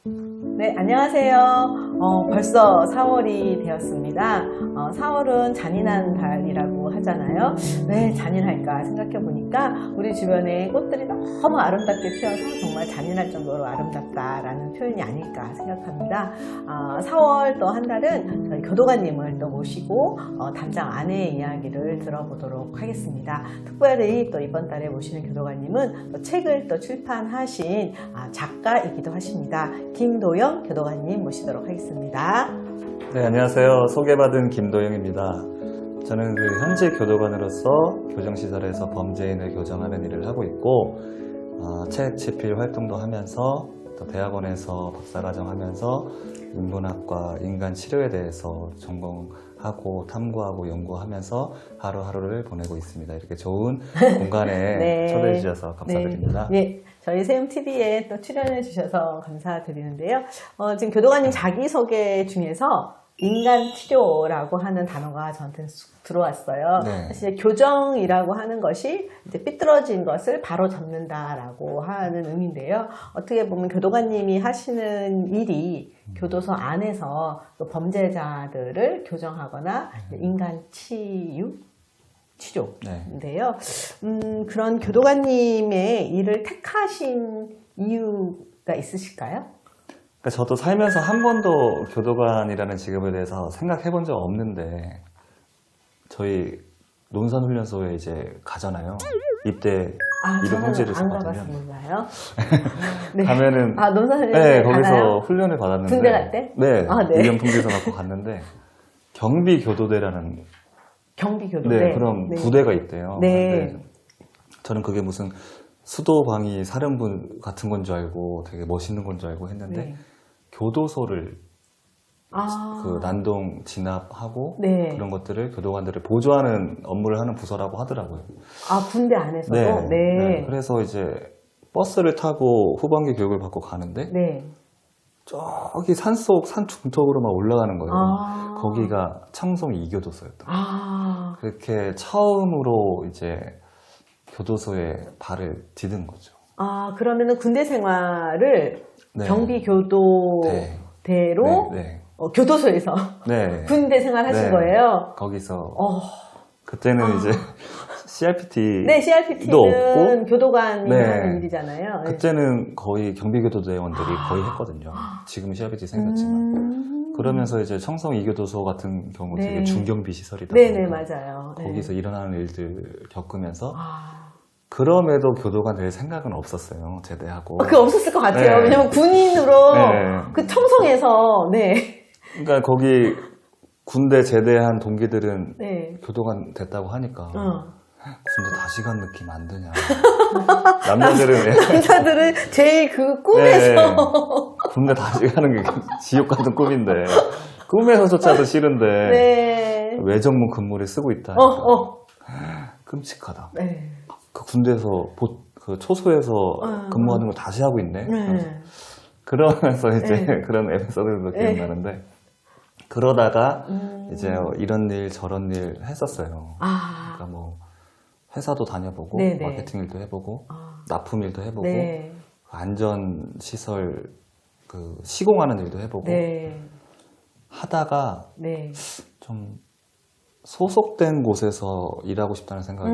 네, 안녕하세요. 벌써 4월이 되었습니다. 4월은 잔인한 달이라고 하잖아요. 왜 잔인할까 생각해 보니까 우리 주변에 꽃들이 너무 아름답게 피어서 정말 잔인할 정도로 아름답다라는 표현이 아닐까 생각합니다. 4월 또 한 달은 저희 교도관님을 또 모시고 담장 안의 이야기를 들어보도록 하겠습니다. 특별히 또 이번 달에 모시는 교도관님은 또 책을 또 출판하신 작가이기도 하십니다. 김도영 교도관님 모시도록 하겠습니다. 네, 안녕하세요. 소개받은 김도영입니다. 저는 현재 교도관으로서 교정시설에서 범죄인을 교정하는 일을 하고 있고, 책 집필 활동도 하면서 또 대학원에서 박사과정 하면서 인문학과 인간치료에 대해서 전공하고 탐구하고 연구하면서 하루하루를 보내고 있습니다. 이렇게 좋은 공간에 네. 초대해 주셔서 감사드립니다. 네. 저희 세움TV에 또 출연해 주셔서 감사드리는데요. 지금 교도관님 자기소개 중에서 인간치료라고 하는 단어가 저한테 쑥 들어왔어요. 네. 사실 교정이라고 하는 것이 이제 삐뚤어진 것을 바로 잡는다라고 하는 의미인데요. 어떻게 보면 교도관님이 하시는 일이 교도소 안에서 또 범죄자들을 교정하거나 인간치유? 치료인데요. 그런 교도관님의 일을 택하신 이유가 있으실까요? 그러니까 저도 살면서 한 번도 교도관이라는 직업에 대해서 생각해 본 적 없는데, 저희 논산훈련소에 이제 가잖아요. 입대 이름 홍지를 안 쓰거든요. 가봤습니다요. 네. 가면은 논산훈련소에 네, 거기서 가나요? 훈련을 받았는데, 군대 갈 때? 네, 네. 의령 통지서 받고 갔는데 경비교도대라는 경비교도대. 네, 그런 네. 부대가 있대요. 네. 근데 저는 그게 무슨 수도방위 사령부 같은 건 줄 알고 되게 멋있는 건 줄 알고 했는데, 네. 교도소를 그 난동 진압하고 네. 그런 것들을 교도관들을 보조하는 업무를 하는 부서라고 하더라고요. 군대 안에서도? 네. 네. 네. 그래서 이제 버스를 타고 후반기 교육을 받고 가는데 네. 저기 산 중턱으로 막 올라가는 거예요. 거기가 청송 2교도소였던 거예요. 그렇게 처음으로 이제 교도소에 발을 디딘 거죠. 그러면은 군대 생활을 네. 경비교도대로 네. 교도소에서 네. 군대 생활 하신 네. 거예요? 거기서 그때는 이제 CRPT 네, CRPT는 없고 교도관이 네. 하는 일이잖아요. 그때는 거의 경비교도대원들이 거의 했거든요. 지금 CRPT 생겼지만. 그러면서 이제 청송 2교도소 같은 경우 네. 되게 중경비 시설이다 네네, 보니까 맞아요. 네. 거기서 일어나는 일들 겪으면서 그럼에도 교도관 될 생각은 없었어요. 제대하고. 그게 없었을 것 같아요. 네. 왜냐면 군인으로 네. 그 청송에서 네. 그러니까 거기 군대 제대한 동기들은 네. 교도관 됐다고 하니까 군대 다시 간 느낌 안 드냐. 남자들은 남자들은 제일 그 꿈에서 네. 군대 다시 가는 게 지옥 같은 꿈인데 꿈에서조차도 싫은데 네. 외정문 근무를 쓰고 있다. 끔찍하다. 네. 그 군대에서 그 초소에서 근무하는 걸 다시 하고 있네. 그러면서 이제 그런 에피소드도 기억나는데 그러다가 이제 이런 일 저런 일 했었어요. 그러니까 뭐 회사도 다녀보고 네네. 마케팅 일도 해보고 납품 일도 해보고 네. 안전 시설 그 시공하는 일도 해보고 네. 하다가 네. 좀 소속된 곳에서 일하고 싶다는 생각이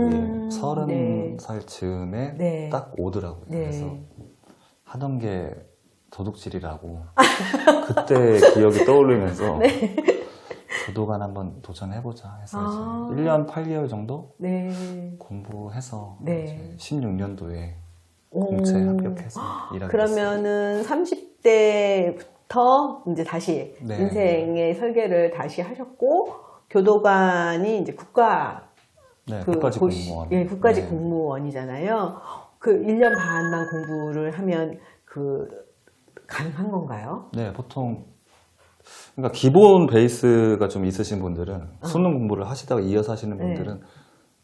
30살 네. 즈음에 네. 딱 오더라고요. 네. 그래서 하던 게 도둑질이라고 그때 기억이 떠오르면서 네. 교도관 한번 도전해보자 해서 이제 1년 8개월 정도 네. 공부해서 네. 16년도에 공채 합격해서 일하게 됐어요. 그러면은 30대부터 이제 다시 네. 인생의 설계를 다시 하셨고 교도관이 이제 네, 국가직 공무원. 예, 국가직 네. 공무원이잖아요. 그 1년 반만 공부를 하면 가능한 건가요? 네, 보통 그러니까 기본 베이스가 좀 있으신 분들은 수능 공부를 하시다가 이어서 하시는 분들은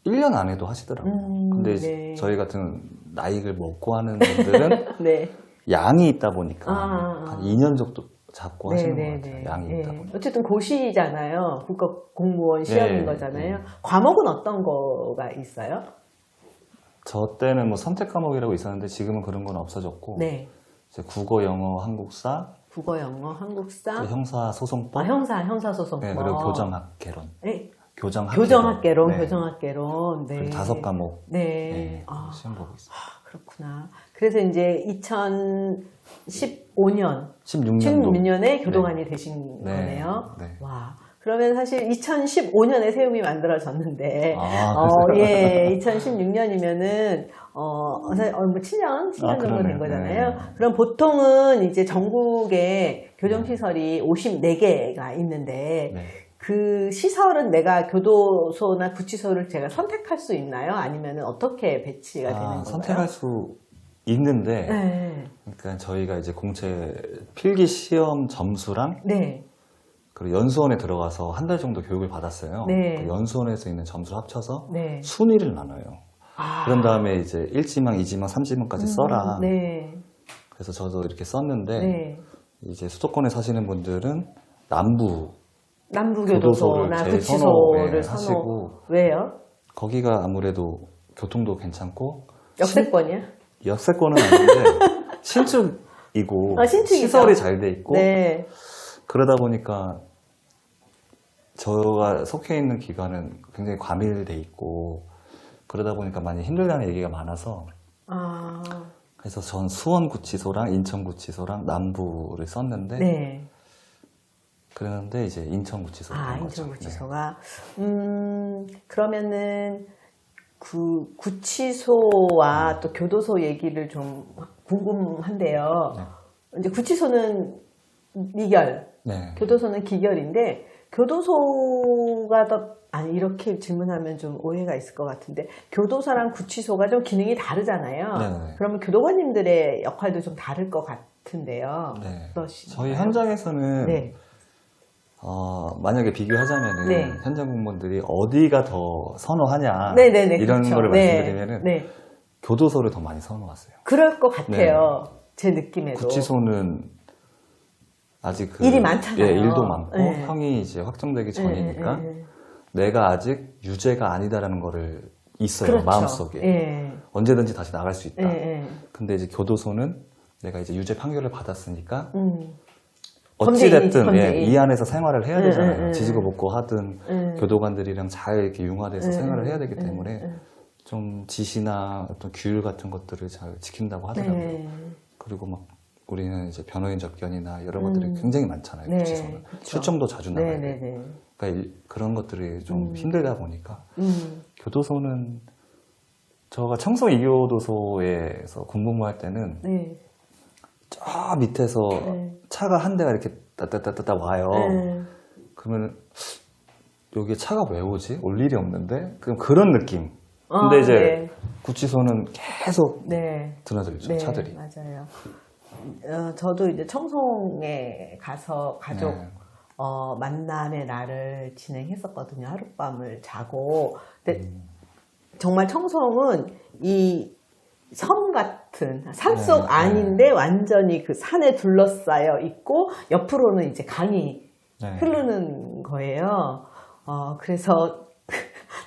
1년 안에도 하시더라고요. 근데 네. 저희 같은 나이를 먹고 하는 분들은 네. 양이 있다 보니까 한 2년 정도 잡고 하시는 것 같아요. 양이 있다 네. 보니까. 어쨌든 고시잖아요. 국가 공무원 시험인 네, 거잖아요. 네. 과목은 어떤 거가 있어요? 저 때는 뭐 선택 과목이라고 있었는데 지금은 그런 건 없어졌고 네. 이제 국어, 영어, 한국사, 국어, 영어, 한국사, 형사소송법, 형사소송법, 네, 그리고 교정학개론. 네. 교정학개론. 네. 교정학개론. 네. 그리고 5과목. 네. 네, 시험 보고 있습니다. 그렇구나. 그래서 이제 2015년, 16년도. 16년에 교도관이 되신 네. 거네요. 네. 와. 그러면 사실 2015년에 세움이 만들어졌는데, 그래요? 2016년이면은, 뭐 7년 정도 된 그러네요. 거잖아요. 네. 그럼 보통은 이제 전국에 교정시설이 54개가 있는데, 네. 그 시설은 내가 교도소나 구치소를 제가 선택할 수 있나요? 아니면 어떻게 배치가 되는 건가요? 선택할 수 있는데, 네. 그러니까 저희가 이제 공채 필기 시험 점수랑 네. 그리고 연수원에 들어가서 한 달 정도 교육을 받았어요. 네. 그 연수원에서 있는 점수를 합쳐서 네. 순위를 나눠요. 그런 다음에 이제 1지망, 2지망, 3지망까지 써라. 네. 그래서 저도 이렇게 썼는데 네. 이제 수도권에 사시는 분들은 남부교도소를 남부교도소나 제일 구치소를 하시고 왜요? 거기가 아무래도 교통도 괜찮고 역세권이야? 역세권은 아닌데 신축이고 신축이죠. 시설이 잘 돼 있고 네. 그러다 보니까 저가 속해 있는 기관은 굉장히 과밀돼 있고 그러다 보니까 많이 힘들다는 얘기가 많아서 그래서 전 수원구치소랑 인천구치소랑 남부를 썼는데 네. 그랬는데 이제 인천구치소가 된 거죠. 인천구치소가 그러면은 그 구치소와 또 교도소 얘기를 좀 궁금한데요. 네. 이제 구치소는 미결, 네. 교도소는 기결인데 교도소가 더 아니 이렇게 질문하면 좀 오해가 있을 것 같은데 교도소랑 구치소가 좀 기능이 다르잖아요. 네. 그러면 교도관님들의 역할도 좀 다를 것 같은데요. 네. 어떠신가요? 저희 현장에서는 네. 만약에 비교하자면은 네. 현장 공무원들이 어디가 더 선호하냐 네네네, 이런 그렇죠. 거를 네. 말씀드리면은 네. 교도소를 더 많이 선호했어요. 그럴 것 같아요. 제 느낌에도. 구치소는 아직 일이 많잖아요. 예, 일도 많고 네. 형이 이제 확정되기 전이니까 네. 내가 아직 유죄가 아니다라는 거를 있어요. 그렇죠. 마음속에. 네. 언제든지 다시 나갈 수 있다. 네. 근데 이제 교도소는 내가 이제 유죄 판결을 받았으니까 범죄인이지, 어찌됐든 범죄인. 이 안에서 생활을 해야 되잖아요. 네. 지지고 볶고 하든 교도관들이랑 잘 이렇게 융화돼서 생활을 해야 되기 때문에 좀 지시나 어떤 규율 같은 것들을 잘 지킨다고 하더라고요. 네. 그리고 막 우리는 이제 변호인 접견이나 여러 것들이 굉장히 많잖아요. 네, 구치소는. 그쵸. 출정도 자주 나가야 네. 되고. 그러니까 그런 것들이 좀 힘들다 보니까 교도소는 저가 청송 2교도소에서 군복무할 때는 네. 저 밑에서 차가 한 대가 이렇게 따따따따 와요. 그러면 여기 차가 왜 오지? 올 일이 없는데? 그런 느낌. 근데 이제 네. 구치소는 계속 네. 드나들죠, 네, 차들이. 맞아요. 저도 이제 청송에 가서 가족 네. 만남의 날을 진행했었거든요. 하룻밤을 자고. 근데 정말 청송은 이 섬 같은 산속 네, 아닌데 완전히 그 산에 둘러싸여 있고 옆으로는 이제 강이 네. 흐르는 거예요. 그래서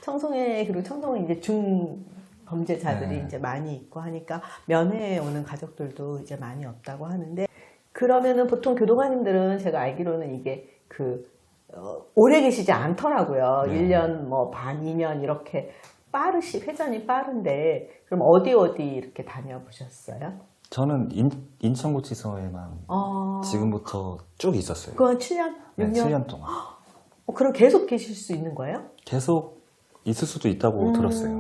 청송에 그리고 청송은 이제 중범죄자들이 네. 이제 많이 있고 하니까 면회에 오는 가족들도 이제 많이 없다고 하는데 그러면은 보통 교도관님들은 제가 알기로는 이게 오래 계시지 않더라고요. 네. 1년 뭐 반, 2년 이렇게 회전이 빠른데 그럼 어디 이렇게 다녀보셨어요? 저는 인천구치소에만 지금부터 쭉 있었어요. 그건 7년? 6년? 네, 7년 동안. 그럼 계속 계실 수 있는 거예요? 계속 있을 수도 있다고 들었어요.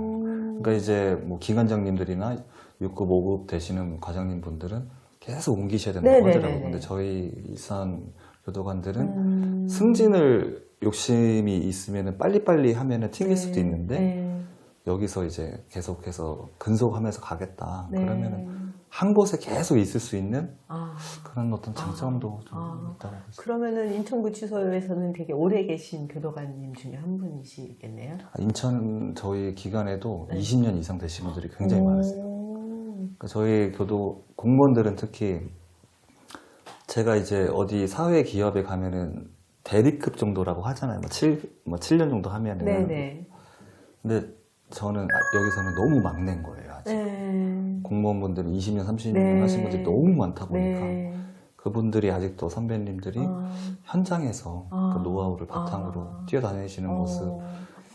그러니까 이제 뭐 기관장님들이나 6급, 5급 되시는 과장님 분들은 계속 옮기셔야 된다고 네네네네. 하더라고요. 근데 저희 이산 교도관들은 승진을 욕심이 있으면 빨리빨리 하면 튕길 수도 있는데 여기서 이제 계속해서 근속하면서 가겠다. 그러면 한 곳에 계속 있을 수 있는 그런 어떤 장점도 좀 있다고 보겠습니다. 그러면은 인천구치소에서는 되게 오래 계신 교도관님 중에 한 분이시겠네요. 인천 저희 기관에도 20년 이상 되신 분들이 굉장히 많았어요. 그러니까 저희 교도 공무원들은 특히 제가 이제 어디 사회 기업에 가면은 대리급 정도라고 하잖아요. 7년 정도 하면은. 네네. 근데 저는 여기서는 너무 막내인 거예요. 아직. 공무원분들이 20년, 30년 네. 하신 분들이 너무 많다 보니까 네. 그분들이 아직도 선배님들이 현장에서 그 노하우를 바탕으로 뛰어다니시는 모습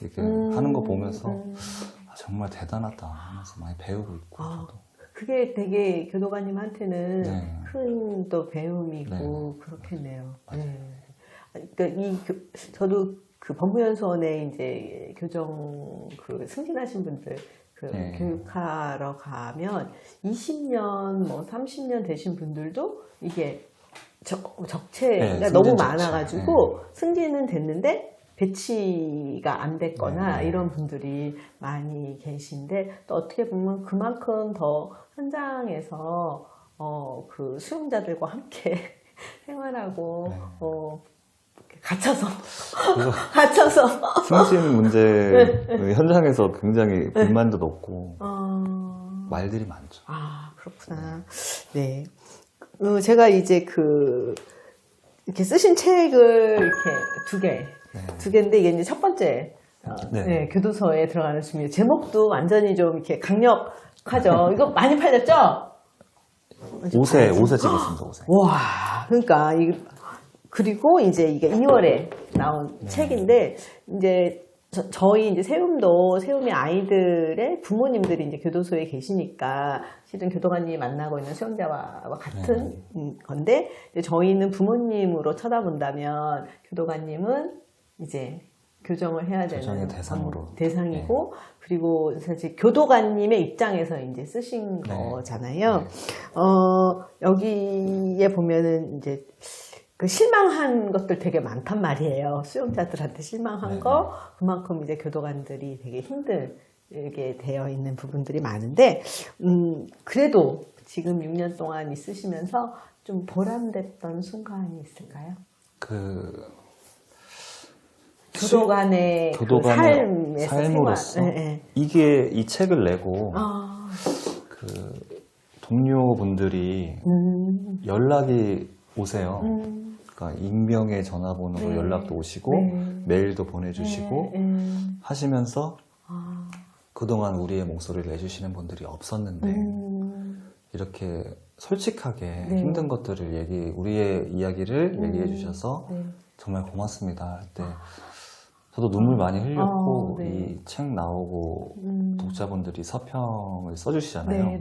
이렇게 하는 거 보면서 아, 정말 대단하다 하면서 많이 배우고 있고 저도. 그게 되게 교도관님한테는 네. 큰 또 배움이고 네. 그렇겠네요. 맞아요. 네. 그러니까 저도 그 법무연수원에 이제 교정 그 승진하신 분들 그 네. 교육하러 가면 20년 뭐 30년 되신 분들도 이게 적체가 네, 너무 승진 적체. 많아가지고 승진은 됐는데 배치가 안 됐거나 네. 이런 분들이 많이 계신데 또 어떻게 보면 그만큼 더 현장에서 그 수용자들과 함께 생활하고 네. 갇혀서 그래서 갇혀서 승진 문제 현장에서 굉장히 불만도 높고 말들이 많죠. 아 그렇구나. 네. 제가 이제 이렇게 쓰신 책을 이렇게 두 개인데 이게 이제 첫 번째 네. 교도소에 들어가는 준비. 제목도 완전히 좀 이렇게 강력하죠. 이거 많이 팔렸죠? 옷에 찍었습니다. 옷에. 와, 그러니까 그리고 이제 이게 2월에 나온 책인데 이제 저희 이제 세움이 아이들의 부모님들이 이제 교도소에 계시니까 실은 교도관님이 만나고 있는 수용자와 같은 건데 저희는 부모님으로 쳐다본다면 교도관님은 이제 교정을 해야 되는 교정의 대상이고 그리고 사실 교도관님의 입장에서 이제 쓰신 거잖아요. 여기에 보면은 이제 그 실망한 것들 되게 많단 말이에요. 수용자들한테 실망한 거, 그만큼 이제 교도관들이 되게 힘들게 되어 있는 부분들이 많은데, 그래도 지금 6년 동안 있으시면서 좀 보람됐던 순간이 있을까요? 교도관의 삶에서 삶으로서 생활. 이게 이 책을 내고 그 동료분들이 연락이 오세요. 그러니까 익명의 전화번호로 연락도 오시고 메일도 보내주시고 하시면서 그동안 우리의 목소리를 내주시는 분들이 없었는데 이렇게 솔직하게 힘든 것들을 우리의 이야기를 얘기해 주셔서 정말 고맙습니다 할 때 저도 눈물 많이 흘렸고 이 책 나오고 독자분들이 서평을 써주시잖아요.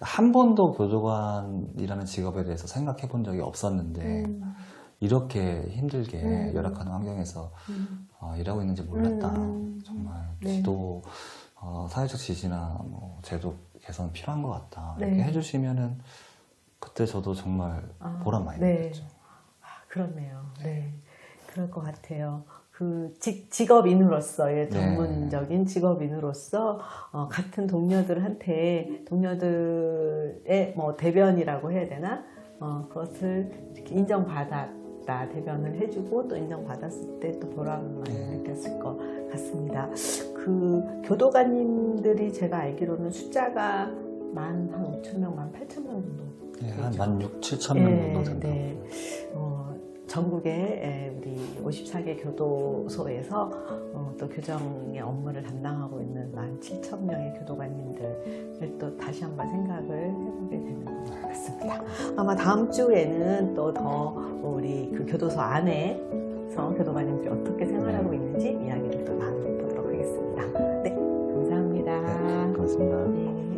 한 번도 교도관이라는 직업에 대해서 생각해 본 적이 없었는데 이렇게 힘들게 열악한 환경에서 일하고 있는지 몰랐다. 정말 지도 사회적 지지나 뭐 제도 개선 필요한 것 같다. 이렇게 해주시면은 그때 저도 정말 보람 많이 느꼈죠. 그렇네요. 네, 그럴 것 같아요. 그 직업인으로서의 전문적인 직업인으로서 같은 동료들의 뭐 대변이라고 해야 되나 그것을 이렇게 인정받았다 대변을 해주고 또 인정받았을 때 또 보람 많이 느꼈을 것 같습니다. 그 교도관님들이 제가 알기로는 숫자가 한 5,000명, 18,000명 정도. 한 16,000, 7,000명 정도 된다고. 전국의 우리 54개 교도소에서 또 교정의 업무를 담당하고 있는 17,000명의 교도관님들을 또 다시 한번 생각을 해보게 되는 것 같습니다. 아마 다음 주에는 또 더 우리 그 교도소 안에서 교도관님들이 어떻게 생활하고 있는지 이야기를 또 나눠보도록 하겠습니다. 네, 감사합니다. 네, 고맙습니다. 네.